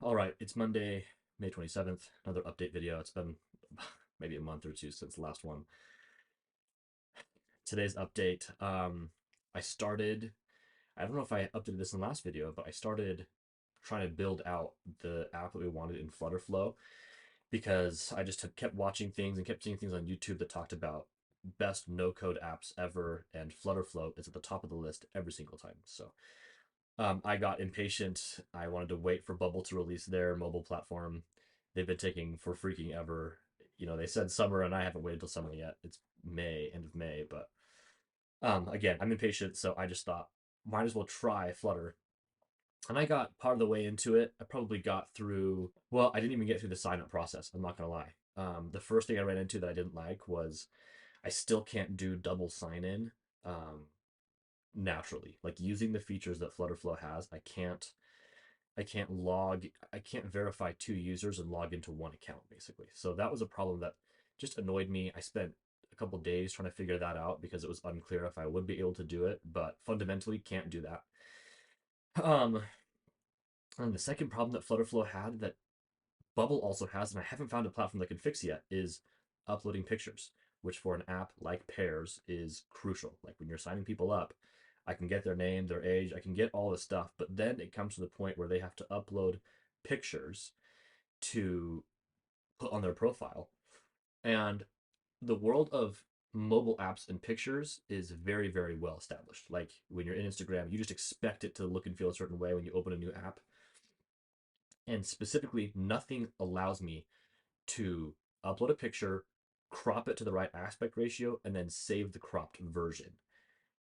All right, it's Monday, May 27th. Another update video. It's been maybe a month or two since the last one. Today's update, I don't know if I updated this in the last video, but I started trying to build out the app that we wanted in FlutterFlow because I just kept watching things and kept seeing things on YouTube that talked about best no-code apps ever, and FlutterFlow is at the top of the list every single time. So I got impatient. I wanted to wait for Bubble to release their mobile platform. They've been taking for freaking ever. You know, they said summer, and I haven't waited till summer yet. It's May, end of May, but again, I'm impatient, so I just thought might as well try Flutter. And I got part of the way into it. I probably got through. Well, I didn't even get through the sign up process. I'm not gonna lie. The first thing I ran into that I didn't like was I still can't do double sign in. Um, Naturally, like using the features that Flutterflow has, I can't verify two users and log into one account basically. So that was a problem that just annoyed me. I spent a couple days trying to figure that out because it was unclear if I would be able to do it, but fundamentally can't do that. Um, and the second problem that Flutterflow had that Bubble also has, and I haven't found a platform that can fix yet, is uploading pictures, which for an app like Pairs is crucial. Like when you're signing people up, I can get their name, their age, I can get all this stuff, but then it comes to the point where they have to upload pictures to put on their profile. And the world of mobile apps and pictures is very, very well established. Like when you're in Instagram, you just expect it to look and feel a certain way when you open a new app. And specifically, nothing allows me to upload a picture, crop it to the right aspect ratio, and then save the cropped version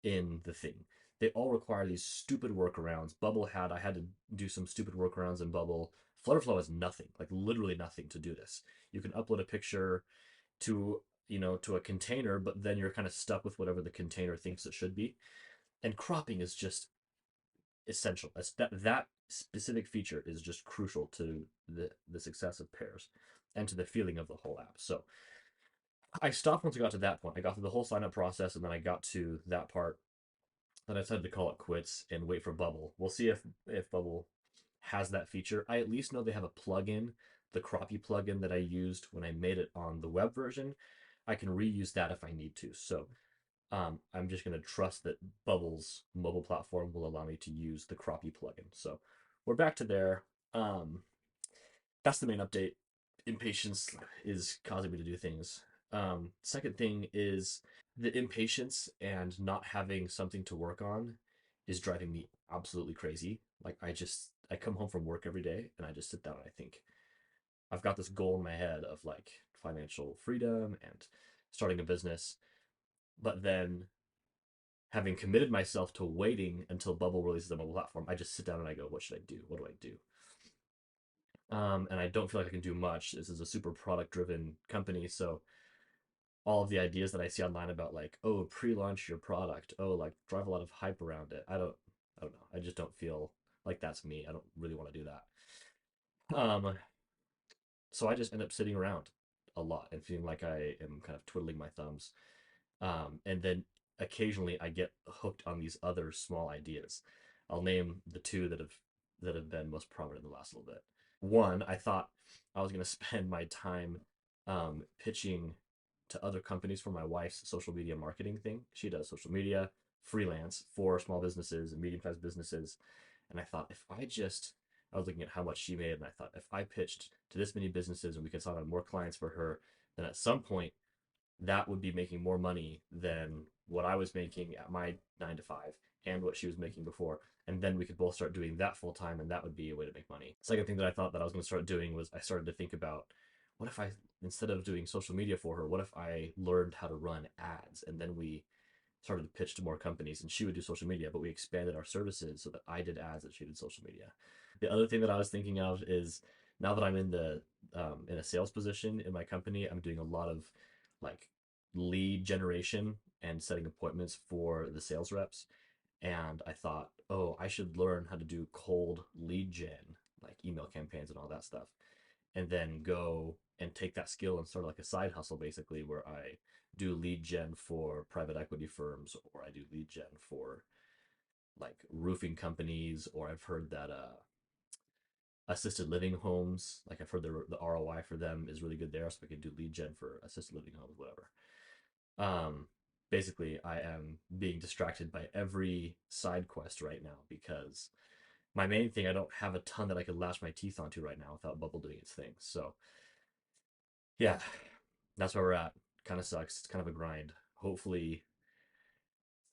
in the thing. They all require these stupid workarounds. I had to do some stupid workarounds in Bubble. Flutterflow has nothing, like literally nothing to do this. You can upload a picture to, to a container, but then you're kind of stuck with whatever the container thinks it should be. And cropping is just essential. That specific feature is just crucial to the success of Pairs and to the feeling of the whole app. So I stopped once I got to that point. I got through the whole sign up process, and then I got to that part. Then I decided to call it quits and wait for Bubble. We'll see if Bubble has that feature. I at least know they have a plugin, the Crappie plugin that I used when I made it on the web version. I can reuse that if I need to. So I'm just going to trust that Bubble's mobile platform will allow me to use the Crappie plugin. So we're back to there. Um, that's the main update. Impatience is causing me to do things. Second thing is the impatience and not having something to work on is driving me absolutely crazy. Like I come home from work every day and I just sit down and I think I've got this goal in my head of like financial freedom and starting a business, but then having committed myself to waiting until Bubble releases a mobile platform, I just sit down and I go, what should I do? What do I do? And I don't feel like I can do much. This is a super product driven company, so all of the ideas that I see online about like, oh, pre-launch your product, oh, like drive a lot of hype around it. I don't know. I just don't feel like that's me. I don't really want to do that. So I just end up sitting around a lot and feeling like I am kind of twiddling my thumbs. And then occasionally I get hooked on these other small ideas. I'll name the two that have been most prominent in the last little bit. One, I thought I was going to spend my time pitching to other companies for my wife's social media marketing thing. She does social media freelance for small businesses and medium sized businesses. And I thought, I was looking at how much she made, and I thought, if I pitched to this many businesses and we could sign on more clients for her, then at some point that would be making more money than what I was making at my 9 to 5 and what she was making before. And then we could both start doing that full time, and that would be a way to make money. Second thing that I thought that I was going to start doing was I started to think about what if I, instead of doing social media for her, what if I learned how to run ads? And then we started to pitch to more companies, and she would do social media, but we expanded our services so that I did ads and she did social media. The other thing that I was thinking of is now that I'm in a sales position in my company, I'm doing a lot of like lead generation and setting appointments for the sales reps. And I thought, oh, I should learn how to do cold lead gen, like email campaigns and all that stuff, and then go and take that skill and start like a side hustle basically where I do lead gen for private equity firms, or I do lead gen for like roofing companies, or I've heard that assisted living homes. Like I've heard the ROI for them is really good there, so we can do lead gen for assisted living homes, whatever. Um, Basically, I am being distracted by every side quest right now because my main thing, I don't have a ton that I could lash my teeth onto right now without Bubble doing its thing. So yeah, that's where we're at. Kind of sucks. It's kind of a grind. Hopefully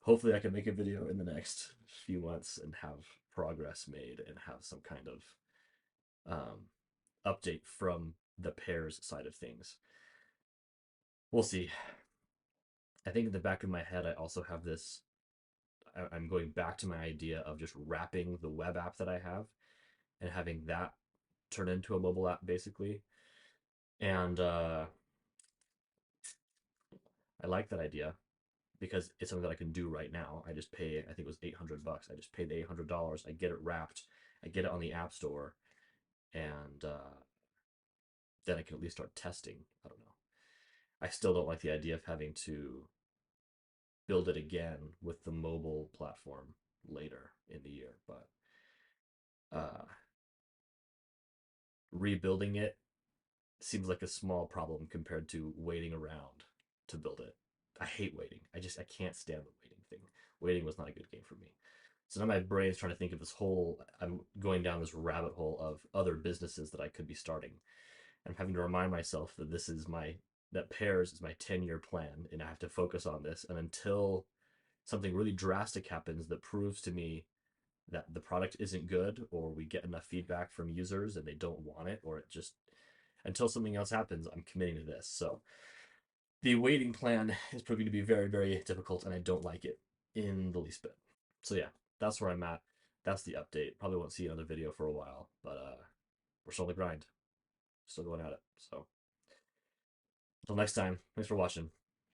I can make a video in the next few months and have progress made and have some kind of um, update from the pairs side of things. We'll see. I think in the back of my head, I also have this. I'm going back to my idea of just wrapping the web app that I have and having that turn into a mobile app, basically. And I like that idea because it's something that I can do right now. I just pay, I think it was $800. I just paid the $800. I get it wrapped. I get it on the App Store, and then I can at least start testing. I don't know. I still don't like the idea of having to build it again with the mobile platform later in the year, but uh, rebuilding it seems like a small problem compared to waiting around to build it. I hate waiting. I can't stand the waiting thing. Waiting was not a good game for me. So now my brain's trying to think of this whole. I'm going down this rabbit hole of other businesses that I could be starting. I'm having to remind myself that this is my that pairs is my 10-year plan, and I have to focus on this. And until something really drastic happens that proves to me that the product isn't good, or we get enough feedback from users and they don't want it, or it just until something else happens, I'm committing to this. So the waiting plan is proving to be very, very difficult, and I don't like it in the least bit. So yeah, that's where I'm at. That's the update. Probably won't see another video for a while, but we're still on the grind, still going at it. So until next time, thanks for watching.